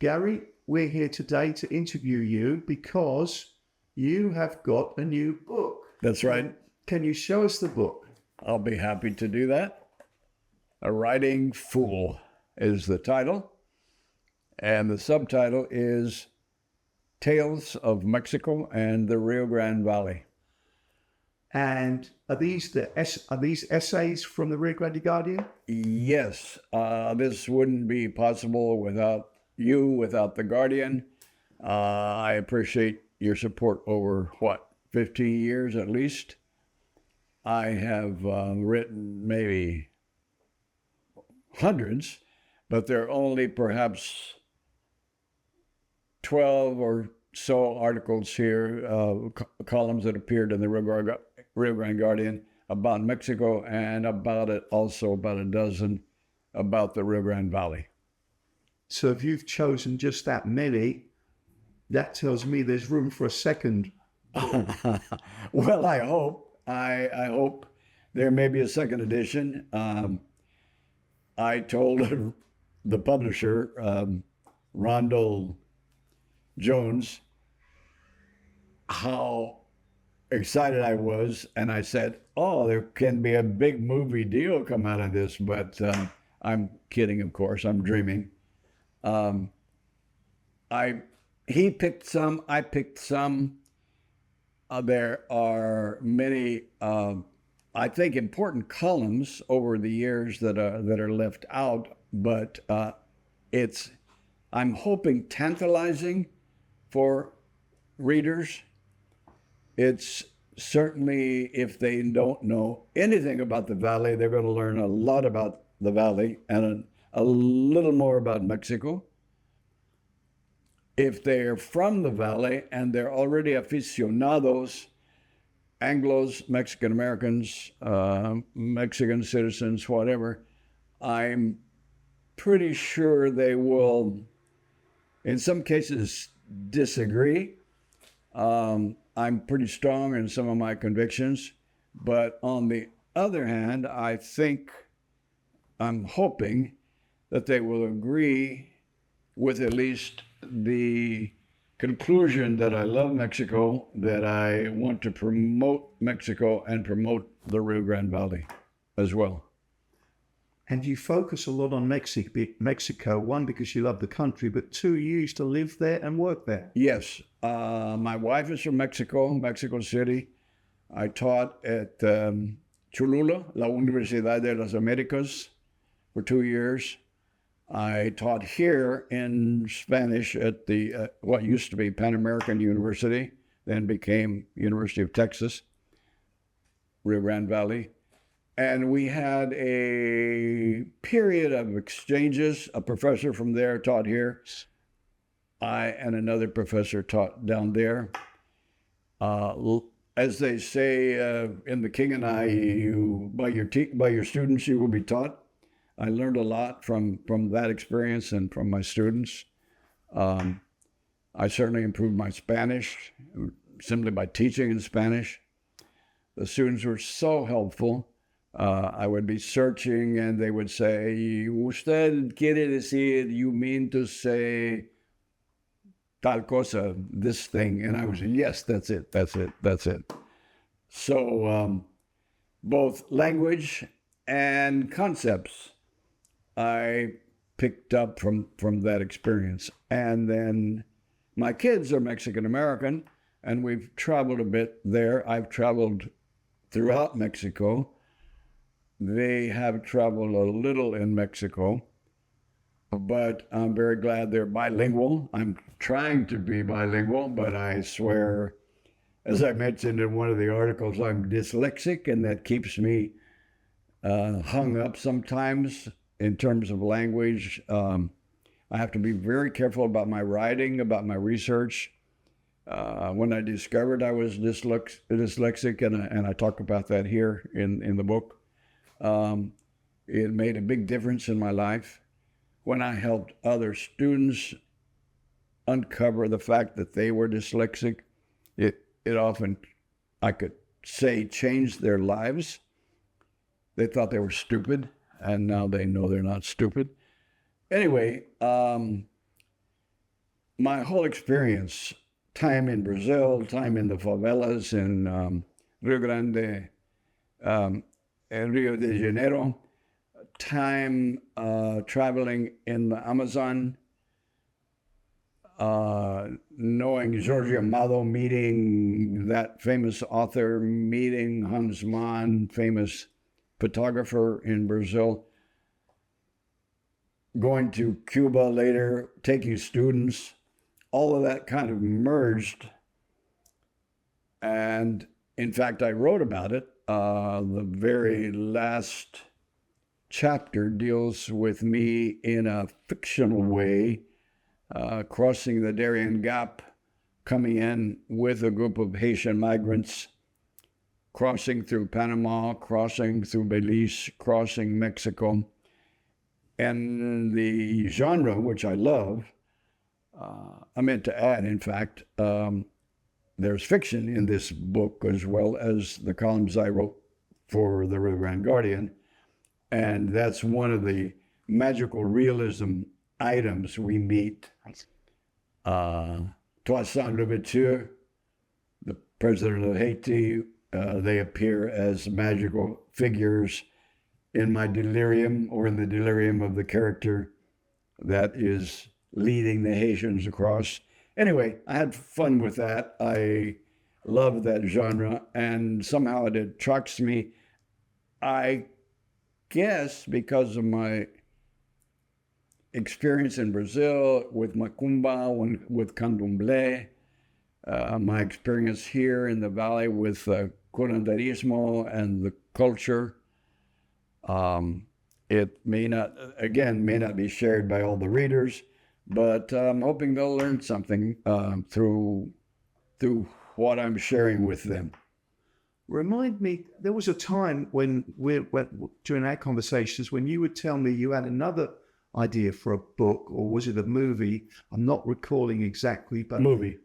Gary, we're here today to interview you because you have got a new book. That's right. Can you show us the book? I'll be happy to do that. A Writing Fool is the title, and the subtitle is Tales of Mexico and the Rio Grande Valley. And are these essays from the Rio Grande Guardian? Yes, this wouldn't be possible without you, without the Guardian. I appreciate your support over, 15 years at least. I have written maybe hundreds, but there are only perhaps 12 or so articles here, columns that appeared in the Rio Grande Guardian about Mexico, and about a dozen about the Rio Grande Valley. So if you've chosen just that many, that tells me there's room for a second. Well, I hope. I hope there may be a second edition. I told the publisher, Rondell Jones, how excited I was, and I said, "Oh, there can be a big movie deal come out of this," but I'm kidding, of course. I'm dreaming. He picked some. I picked some. There are many, I think, important columns over the years that are left out, but I'm hoping, tantalizing for readers. It's certainly, if they don't know anything about the Valley, they're going to learn a lot about the Valley and a little more about Mexico. If they're from the Valley and they're already aficionados, Anglos, Mexican Americans, Mexican citizens, whatever, I'm pretty sure they will, in some cases, disagree. I'm pretty strong in some of my convictions, but on the other hand, I'm hoping that they will agree with at least the conclusion that I love Mexico, that I want to promote Mexico and promote the Rio Grande Valley as well. And you focus a lot on Mexico, one, because you love the country, but two, you used to live there and work there. Yes. My wife is from Mexico City. I taught at Cholula, La Universidad de las Americas, for 2 years. I taught here in Spanish at the what used to be Pan American University, then became University of Texas, Rio Grande Valley. And we had a period of exchanges. A professor from there taught here. I and another professor taught down there. As they say in The King and I, by your students you will be taught. I learned a lot from that experience and from my students. I certainly improved my Spanish simply by teaching in Spanish. The students were so helpful. I would be searching and they would say, "Usted quiere decir, you mean to say tal cosa, this thing?" And I would say, "Yes, that's it. So both language and concepts I picked up from that experience. And then my kids are Mexican American, and we've traveled a bit there. I've traveled throughout Mexico. They have traveled a little in Mexico, but I'm very glad they're bilingual. I'm trying to be bilingual, but I swear, as I mentioned in one of the articles, I'm dyslexic, and that keeps me hung up sometimes in terms of language. I have to be very careful about my writing, about my research. When I discovered I was dyslexic, and I talk about that here in the book, it made a big difference in my life. When I helped other students uncover the fact that they were dyslexic, it often, I could say, changed their lives. They thought they were stupid, and now they know they're not stupid. Anyway, my whole experience, time in Brazil, time in the favelas in Rio Grande, and Rio de Janeiro, time traveling in the Amazon, knowing Jorge Amado, meeting that famous author, meeting Hans Mann, famous photographer in Brazil, going to Cuba later, taking students, all of that kind of merged. And in fact, I wrote about it. The very last chapter deals with me in a fictional way, crossing the Darien Gap, coming in with a group of Haitian migrants, crossing through Panama, crossing through Belize, crossing Mexico. And the genre, which I love, I meant to add, in fact, there's fiction in this book as well as the columns I wrote for the Rio Grande Guardian. And that's one of the magical realism items we meet. Toussaint Louverture, the president of Haiti, they appear as magical figures in my delirium or in the delirium of the character that is leading the Haitians across. Anyway, I had fun with that. I love that genre, and somehow it attracts me. I guess because of my experience in Brazil with Macumba, with Candomblé, my experience here in the valley with curanderismo and the culture. It may not be shared by all the readers, but I'm hoping they'll learn something through what I'm sharing with them. Remind me, there was a time when during our conversations when you would tell me you had another idea for a book, or was it a movie? I'm not recalling exactly, but Movie.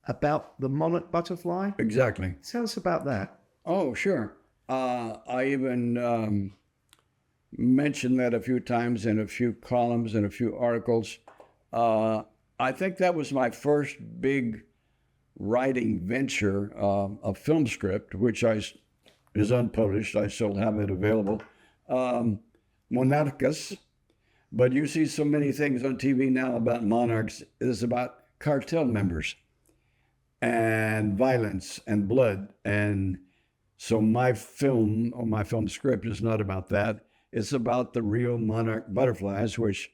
About the monarch butterfly? Exactly. Tell us about that. Oh, sure. I even mentioned that a few times in a few columns and a few articles. I think that was my first big writing venture, a film script, which is unpublished. I still have it available. Monarcas. But you see so many things on TV now about monarchs. It's about cartel members and violence and blood. And so my film script is not about that. It's about the real monarch butterflies, which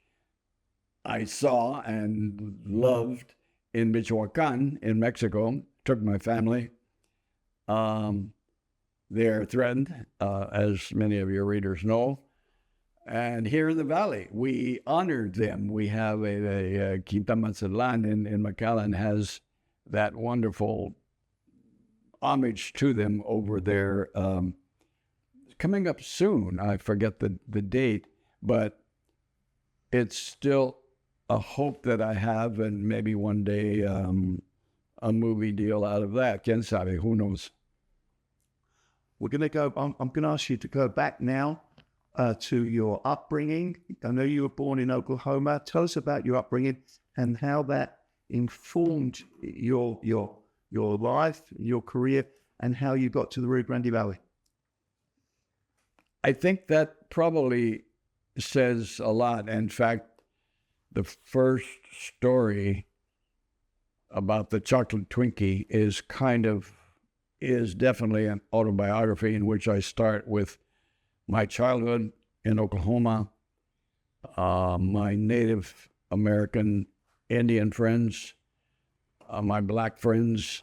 I saw and loved in Michoacan in Mexico. Took my family. They're threatened, as many of your readers know. And here in the valley, we honored them. We have a Quinta Mazatlan in McAllen has that wonderful homage to them over there. Coming up soon, I forget the date, but it's still a hope that I have, and maybe one day a movie deal out of that. Quien sabe? Who knows? We're going to go, I'm going to ask you to go back now to your upbringing. I know you were born in Oklahoma. Tell us about your upbringing and how that informed your life, your career, and how you got to the Rio Grande Valley. I think that probably says a lot. In fact, the first story about the chocolate Twinkie is definitely an autobiography in which I start with my childhood in Oklahoma, my Native American Indian friends, my black friends.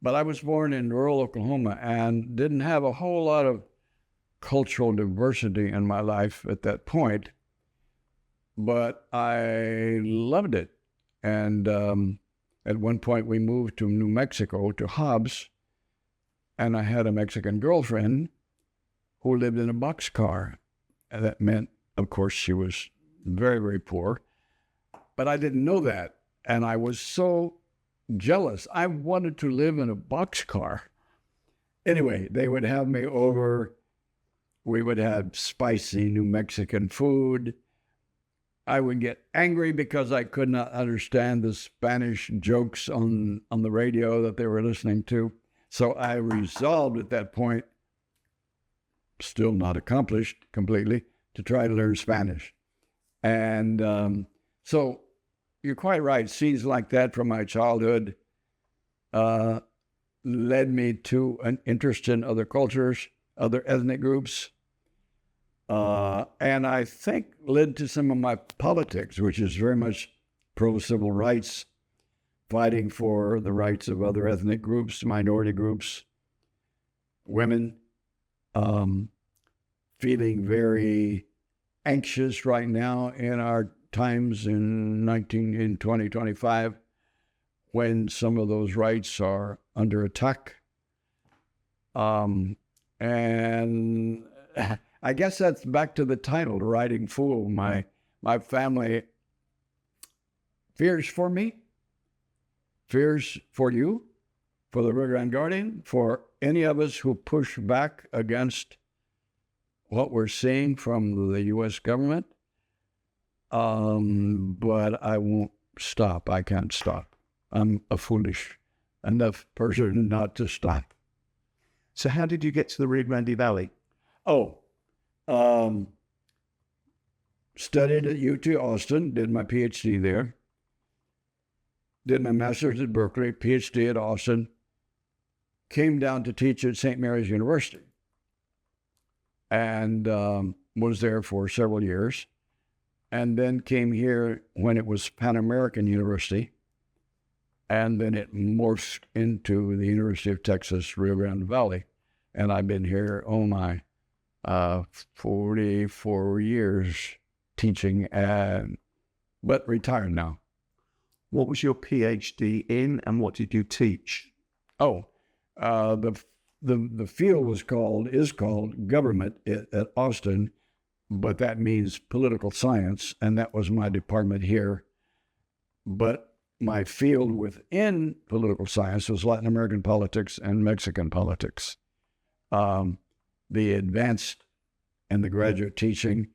But I was born in rural Oklahoma and didn't have a whole lot of cultural diversity in my life at that point. But I loved it. And at one point we moved to New Mexico, to Hobbs, and I had a Mexican girlfriend who lived in a boxcar. And that meant, of course, she was very, very poor. But I didn't know that. And I was so jealous. I wanted to live in a boxcar. Anyway, they would have me over. We would have spicy New Mexican food. I would get angry because I could not understand the Spanish jokes on the radio that they were listening to. So I resolved at that point, still not accomplished completely, to try to learn Spanish. And so you're quite right. Scenes like that from my childhood led me to an interest in other cultures, other ethnic groups, and I think led to some of my politics, which is very much pro-civil rights, fighting for the rights of other ethnic groups, minority groups, women, feeling very anxious right now in our times in 2025 when some of those rights are under attack. And I guess that's back to the title, Riding Fool. My family fears for me, fears for you, for the Rio Grande Guardian, for any of us who push back against what we're seeing from the U.S. government. But I won't stop. I can't stop. I'm a foolish enough person not to stop. So how did you get to the Rio Grande Valley? Studied at UT Austin, did my PhD there, did my master's at Berkeley, PhD at Austin, came down to teach at St. Mary's University, and was there for several years, and then came here when it was Pan American University, and then it morphed into the University of Texas, Rio Grande Valley, and I've been here, 44 years teaching, but retired now. What was your PhD in, and what did you teach? The field is called government at Austin, but that means political science, and that was my department here. But my field within political science was Latin American politics and Mexican politics. The advanced and the graduate teaching,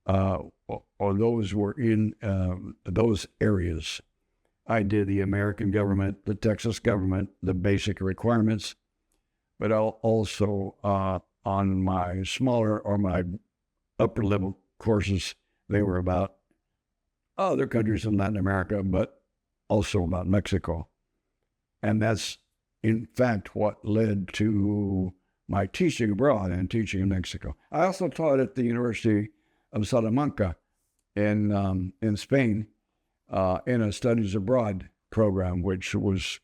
or those were in those areas. I did the American government, the Texas government, the basic requirements, but also on my smaller or my upper level courses, they were about other countries in Latin America, but also about Mexico. And that's, in fact, what led to my teaching abroad and teaching in Mexico. I also taught at the University of Salamanca in Spain in a studies abroad program, which was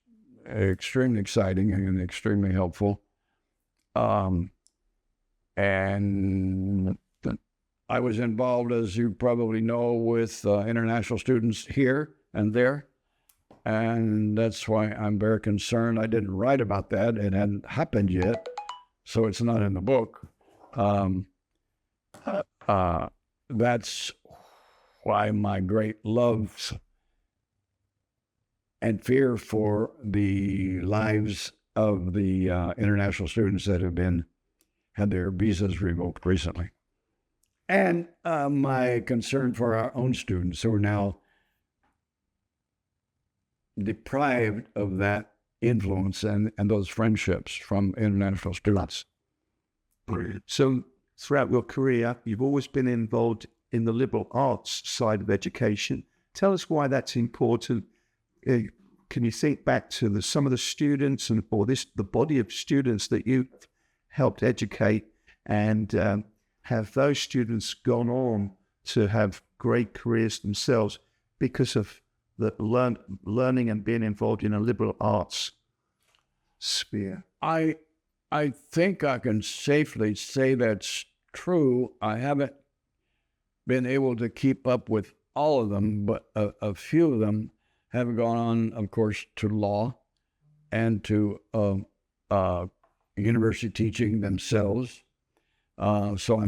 extremely exciting and extremely helpful. And I was involved, as you probably know, with international students here and there. And that's why I'm very concerned. I didn't write about that. It hadn't happened yet, so it's not in the book. That's why my great love and fear for the lives of the international students that have had their visas revoked recently. And my concern for our own students who are now deprived of that influence and those friendships from international students. So throughout your career, you've always been involved in the liberal arts side of education. Tell us why that's important. Can you think back to some of the students the body of students that you helped educate, and have those students gone on to have great careers themselves because of the learning and being involved in a liberal arts sphere? I think I can safely say that's true. I haven't been able to keep up with all of them, but a few of them have gone on, of course, to law and to university teaching themselves. So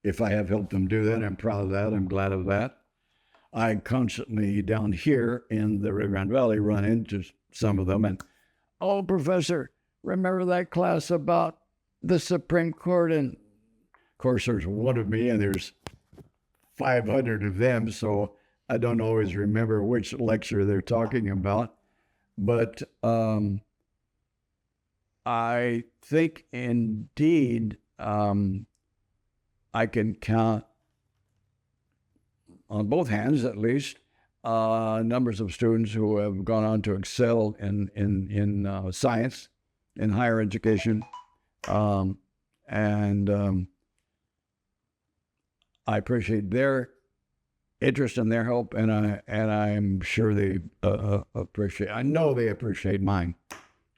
if I have helped them do that, I'm proud of that. I'm glad of that. I constantly down here in the Rio Grande Valley run into some of them and, "Oh, Professor, remember that class about the Supreme Court?" And of course, there's one of me and there's 500 of them, so I don't always remember which lecture they're talking about. But I think indeed I can count on both hands, at least, numbers of students who have gone on to excel in science, in higher education, and I appreciate their interest and their help, and I'm sure they appreciate. I know they appreciate mine,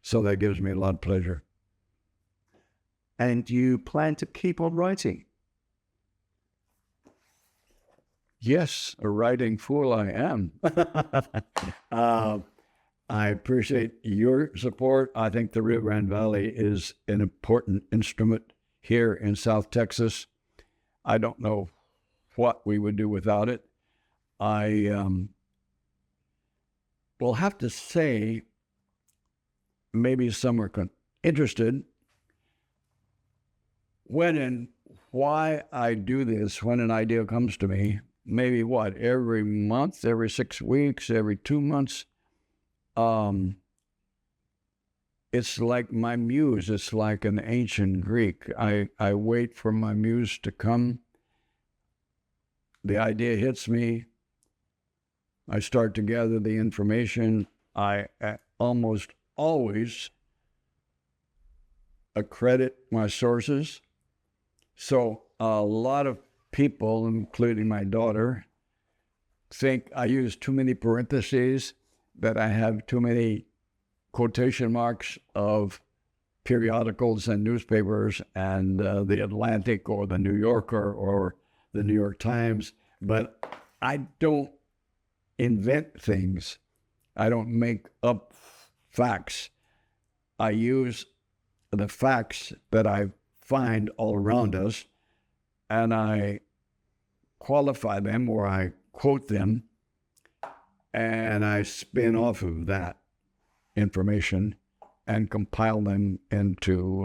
so that gives me a lot of pleasure. And you plan to keep on writing? Yes, a writing fool I am. I appreciate your support. I think the Rio Grande Valley is an important instrument here in South Texas. I don't know what we would do without it. I will have to say, maybe some are interested, when and why I do this, when an idea comes to me, maybe every month, every 6 weeks, every 2 months. It's like my muse. It's like an ancient Greek. I wait for my muse to come. The idea hits me. I start to gather the information. I almost always accredit my sources. So a lot of people, including my daughter, think I use too many parentheses, that I have too many quotation marks of periodicals and newspapers and the Atlantic or the New Yorker or the New York Times. But I don't invent things. I don't make up facts. I use the facts that I find all around us, and I qualify them, or I quote them, and I spin off of that information and compile them into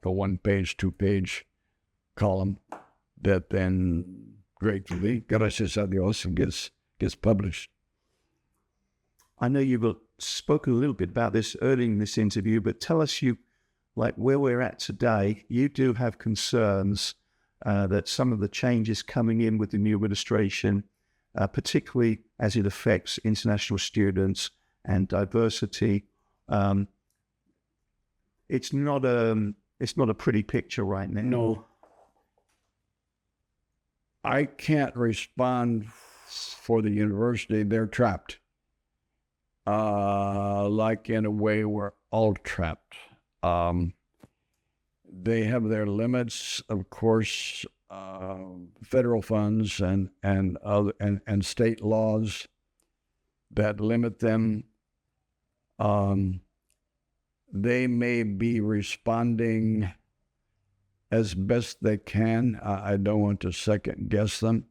the 1-page, 2-page column that then gratefully, gracias a Dios, gets published. I know you've spoken a little bit about this early in this interview, but tell us, where we're at today, you do have concerns that some of the changes coming in with the new administration, particularly as it affects international students and diversity, it's not a pretty picture right now. No, I can't respond for the university. They're trapped. Like in a way we're all trapped. They have their limits, of course, federal funds and state laws that limit them. They may be responding as best they can. I don't want to second guess them.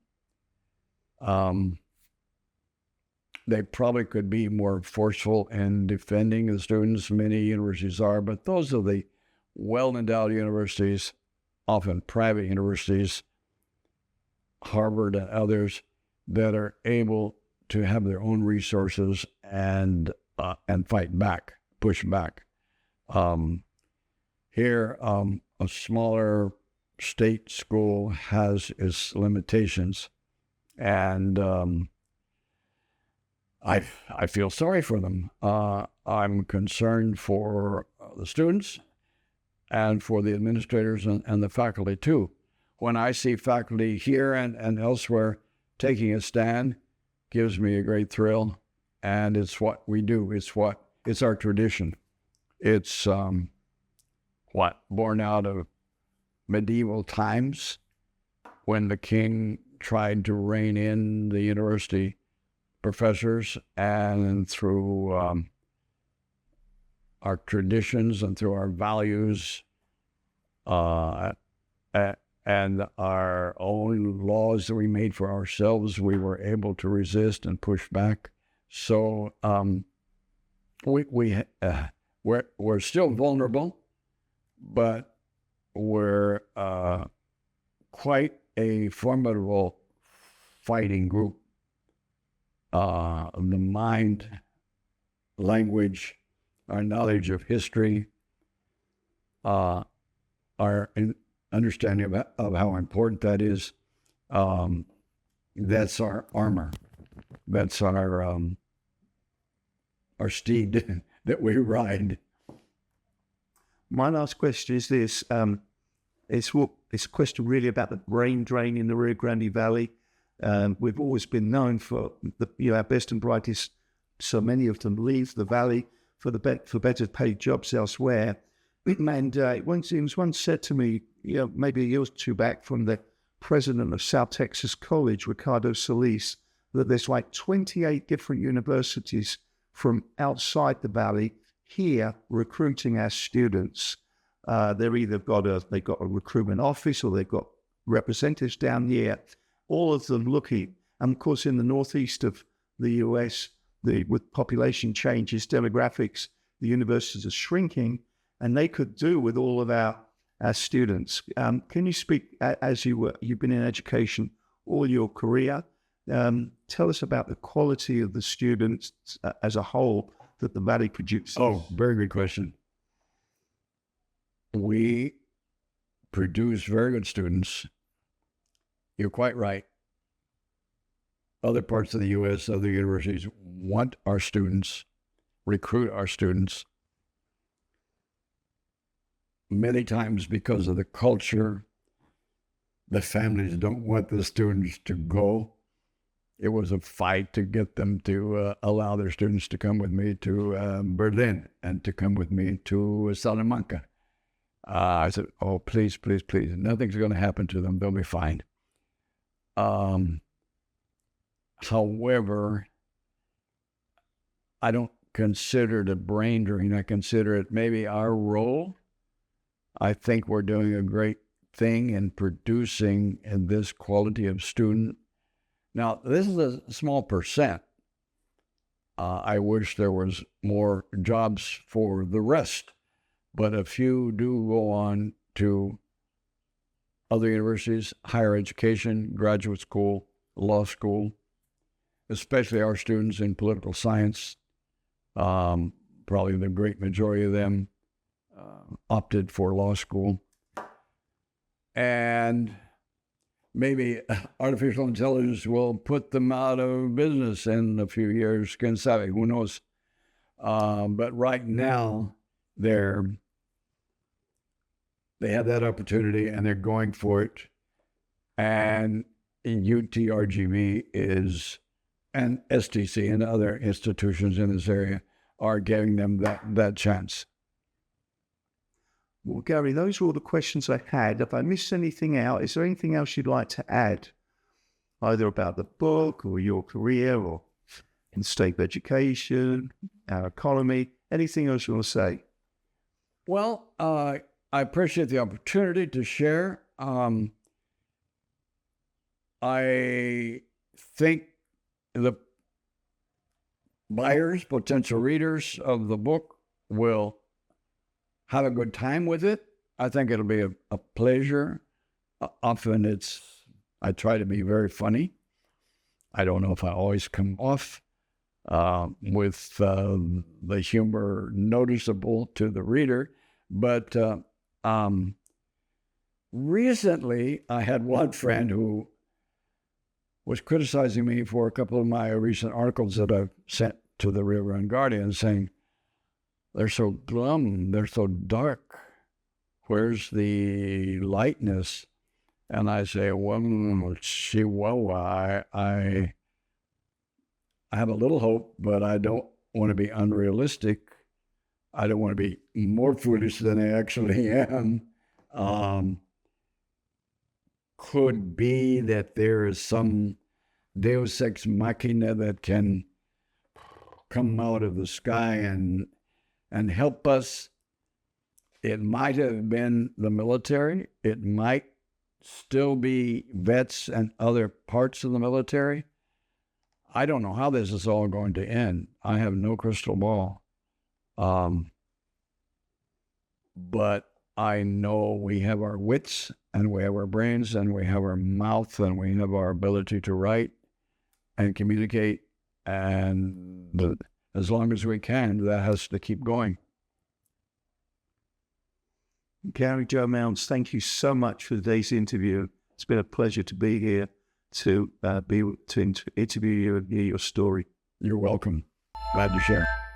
They probably could be more forceful in defending the students. Many universities are, but those are the well-endowed universities, often private universities, Harvard and others, that are able to have their own resources and fight back, push back. Here, a smaller state school has its limitations, and I feel sorry for them. I'm concerned for the students and for the administrators and the faculty too. When I see faculty here and elsewhere taking a stand, gives me a great thrill, and it's what we do. It's our tradition. It's born out of medieval times when the king tried to rein in the university professors, and through our traditions and through our values and our own laws that we made for ourselves, we were able to resist and push back. So we're still vulnerable, but we're quite a formidable fighting group. The mind, language, our knowledge of history, our understanding of how important that is. That's our armor. That's our steed that we ride. My last question is this. It's a question really about the brain drain in the Rio Grande Valley. We've always been known for our best and brightest. So many of them leave the valley for better paid jobs elsewhere. And it was once said to me, maybe a year or two back, from the president of South Texas College, Ricardo Solis, that there's like 28 different universities from outside the valley here recruiting our students. They've either got a recruitment office, or they've got representatives down here, all of them looking. And of course, in the northeast of the US, with population changes, demographics, the universities are shrinking, and they could do with all of our students. Can you speak, as you've been in education all your career, tell us about the quality of the students as a whole that the Valley produces? Oh, very good question. We produce very good students. You're quite right. Other parts of the U.S., other universities want our students, recruit our students, many times because of the culture. The families don't want the students to go. It was a fight to get them to allow their students to come with me to Berlin and to come with me to Salamanca. I said, oh, please, please, please. Nothing's going to happen to them. They'll be fine. However, I don't consider it a brain drain. I consider it maybe our role. I think we're doing a great thing in producing this quality of student. Now, this is a small percent. I wish there was more jobs for the rest, but a few do go on to other universities, higher education, graduate school, law school, especially our students in political science. Probably the great majority of them opted for law school. And maybe artificial intelligence will put them out of business in a few years. Quién sabe, who knows? But right now, they have that opportunity and they're going for it. And UTRGV and STC and other institutions in this area are giving them that chance. Well, Gary, those were all the questions I had. If I missed anything out, is there anything else you'd like to add, either about the book or your career or in state education, our economy, anything else you want to say? Well, I appreciate the opportunity to share. I think the buyers, potential readers of the book will have a good time with it. I think it'll be a pleasure. Often I try to be very funny. I don't know if I always come off with the humor noticeable to the reader, but recently I had one friend who was criticizing me for a couple of my recent articles that I've sent to the Rio Grande Guardian, saying, they're so glum, they're so dark. Where's the lightness? And I say, well, Chihuahua, I have a little hope, but I don't want to be unrealistic. I don't want to be more foolish than I actually am. Could be that there is some Deus ex machina that can come out of the sky and help us. It might have been the military. It might still be vets and other parts of the military. I don't know how this is all going to end. I have no crystal ball. But I know we have our wits and we have our brains and we have our mouth and we have our ability to write. and communicate. And as long as we can, that has to keep going. Gary Joe Mounce, thank you so much for today's interview. It's been a pleasure to be here to interview you and hear your story. You're welcome. Glad to share.